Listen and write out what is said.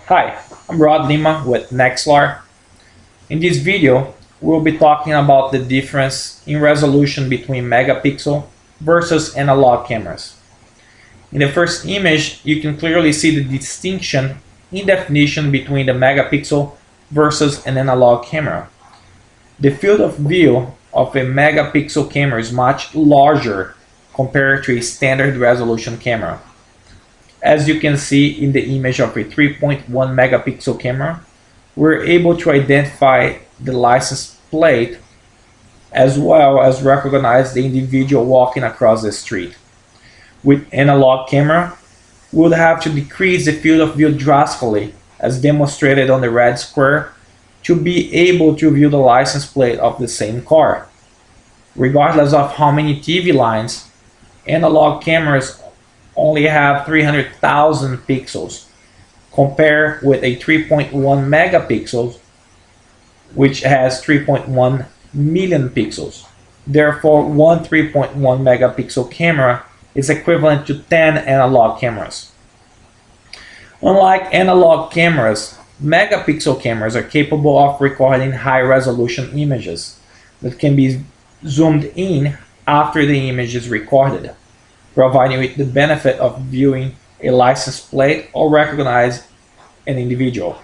Hi, I'm Rod Lima with Nexlar. In this video, we'll be talking about the difference in resolution between megapixel versus analog cameras. In the first image, you can clearly see the distinction in definition between the megapixel versus an analog camera. The field of view of a megapixel camera is much larger compared to a standard resolution camera. As you can see in the image of a 3.1 megapixel camera, we're able to identify the license plate as well as recognize the individual walking across the street. With analog camera, we would have to decrease the field of view drastically, as demonstrated on the red square, to be able to view the license plate of the same car. Regardless of how many TV lines, analog cameras only have 300,000 pixels, compared with a 3.1 megapixels, which has 3.1 million pixels. Therefore, one 3.1 megapixel camera is equivalent to 10 analog cameras. Unlike analog cameras, megapixel cameras are capable of recording high-resolution images that can be zoomed in after the image is recorded, providing you the benefit of viewing a license plate or recognize an individual.